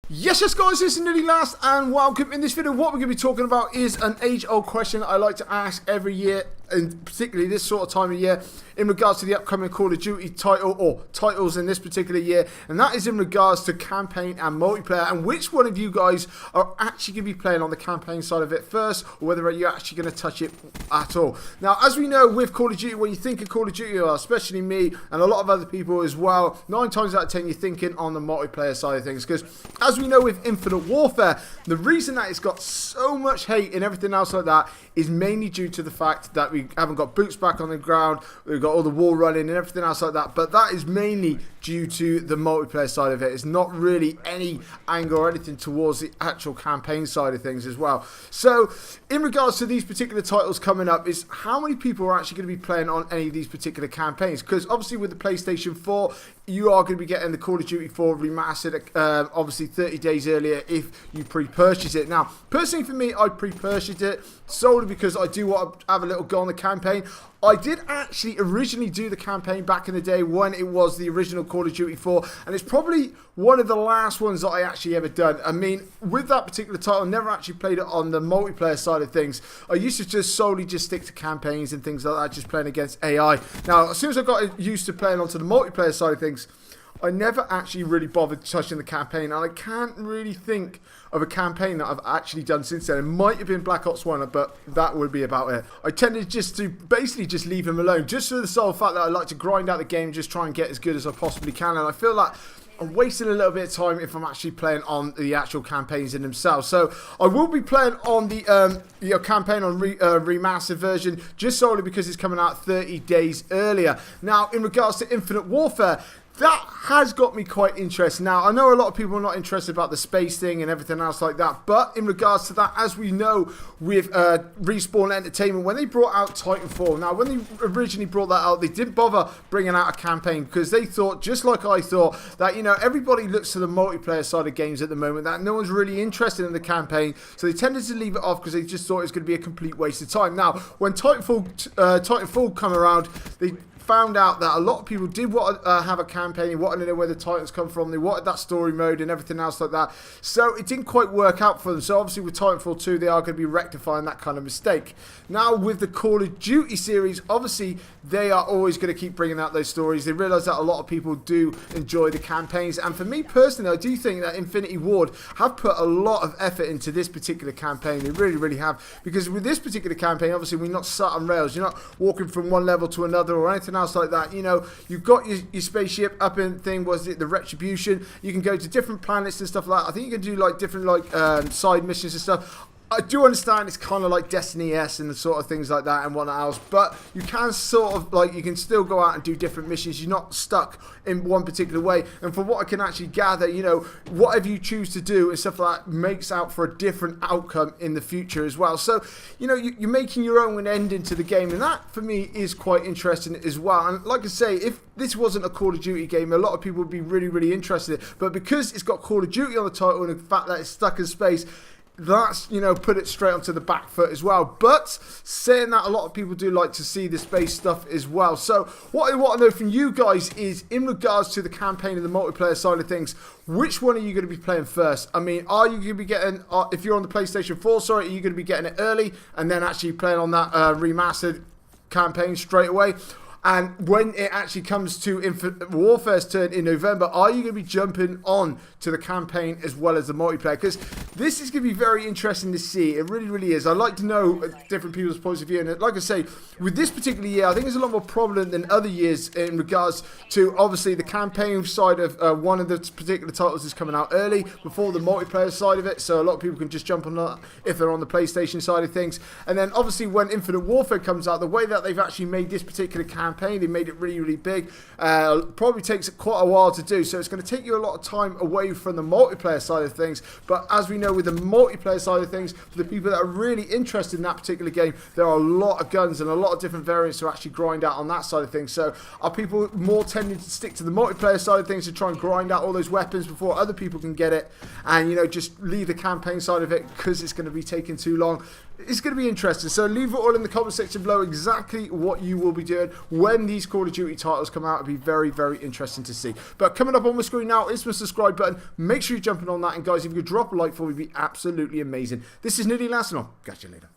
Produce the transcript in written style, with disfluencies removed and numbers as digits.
Yes, guys, this is Nearly Last, and welcome. In this video, what we're going to be talking about is an age-old question I like to ask every year, and particularly this sort of time of year, in regards to the upcoming Call of Duty title, or titles in this particular year, and that is in regards to campaign and multiplayer, and which one of you guys are actually going to be playing on the campaign side of it first, or whether you're actually going to touch it at all. Now, as we know with Call of Duty, when you think of Call of Duty, especially me, and a lot of other people as well, 9 times out of 10 you're thinking on the multiplayer side of things, because as we know with Infinite Warfare, the reason that it's got so much hate and everything else like that is mainly due to the fact that we haven't got boots back on the ground, we've got all the wall running and everything else like that, but that is mainly due to the multiplayer side of it. It's not really any angle or anything towards the actual campaign side of things as well. So in regards to these particular titles coming up, is how many people are actually going to be playing on any of these particular campaigns? Because obviously with the PlayStation 4, you are going to be getting the Call of Duty 4 remastered, obviously 30 days earlier if you pre-purchase it. Now, personally for me, I pre-purchased it solely because I do want to have a little go on the campaign. I did actually originally do the campaign back in the day when it was the original Call of Duty 4, and it's probably one of the last ones that I actually ever done. I mean, with that particular title, I never actually played it on the multiplayer side of things. I used to just solely just stick to campaigns and things like that, just playing against AI. Now, as soon as I got used to playing onto the multiplayer side of things, I never actually really bothered touching the campaign, and I can't really think of a campaign that I've actually done since then. It might have been Black Ops 1, but that would be about it. I tended just to basically just leave him alone, just for the sole fact that I like to grind out the game, just try and get as good as I possibly can, and I feel like I'm wasting a little bit of time if I'm actually playing on the actual campaigns in themselves. So I will be playing on the campaign on remastered version, just solely because it's coming out 30 days earlier. Now, in regards to Infinite Warfare, that has got me quite interested. Now, I know a lot of people are not interested about the space thing and everything else like that, but in regards to that, as we know with Respawn Entertainment, when they brought out Titanfall, now when they originally brought that out, they didn't bother bringing out a campaign because they thought, just like I thought, that, you know, everybody looks to the multiplayer side of games at the moment, that no one's really interested in the campaign, so they tended to leave it off because they just thought it was going to be a complete waste of time. Now, when Titanfall come around, they found out that a lot of people did want to have a campaign. They wanted to know where the Titans come from. They wanted that story mode and everything else like that. So it didn't quite work out for them. So obviously with Titanfall 2, they are going to be rectifying that kind of mistake. Now with the Call of Duty series, obviously they are always going to keep bringing out those stories. They realise that a lot of people do enjoy the campaigns. And for me personally, I do think that Infinity Ward have put a lot of effort into this particular campaign. They really, really have. Because with this particular campaign, obviously we're not sat on rails. You're not walking from one level to another or anything else like that. You know, you've got your spaceship up in thing, was it the Retribution? You can go to different planets and stuff like that. I think you can do like different like side missions and stuff. I do understand it's kind of like Destiny-esque and the sort of things like that and whatnot else, but you can sort of like, you can still go out and do different missions. You're not stuck in one particular way. And from what I can actually gather, you know, whatever you choose to do and stuff like that makes out for a different outcome in the future as well. So, you know, you're making your own ending to the game, and that for me is quite interesting as well. And like I say, if this wasn't a Call of Duty game, a lot of people would be really, really interested. But because it's got Call of Duty on the title and the fact that it's stuck in space, that's, you know, put it straight onto the back foot as well. But saying that, a lot of people do like to see the space stuff as well. So what I want to know from you guys is, in regards to the campaign and the multiplayer side of things, which one are you going to be playing first? I mean, are you going to be getting, if you're on the PlayStation 4, sorry, are you going to be getting it early and then actually playing on that remastered campaign straight away? And when it actually comes to Infinite Warfare's turn in November, are you going to be jumping on to the campaign as well as the multiplayer? Because this is going to be very interesting to see. It really, really is. I'd like to know different people's points of view. And like I say, with this particular year, I think it's a lot more prominent than other years in regards to, obviously, the campaign side of one of the particular titles is coming out early before the multiplayer side of it. So a lot of people can just jump on that if they're on the PlayStation side of things. And then, obviously, when Infinite Warfare comes out, the way that they've actually made this particular campaign, they made it really, really big. Probably takes quite a while to do, so it's going to take you a lot of time away from the multiplayer side of things. But as we know, with the multiplayer side of things, for the people that are really interested in that particular game, there are a lot of guns and a lot of different variants to actually grind out on that side of things. So are people more tending to stick to the multiplayer side of things to try and grind out all those weapons before other people can get it, and, you know, just leave the campaign side of it because it's going to be taking too long? It's going to be interesting. So leave it all in the comment section below exactly what you will be doing when these Call of Duty titles come out. It'll be very, very interesting to see. But coming up on the screen now is my subscribe button. Make sure you're jumping on that. And guys, if you could drop a like for me, it'd be absolutely amazing. This is Nitty Last, and I'll catch you later.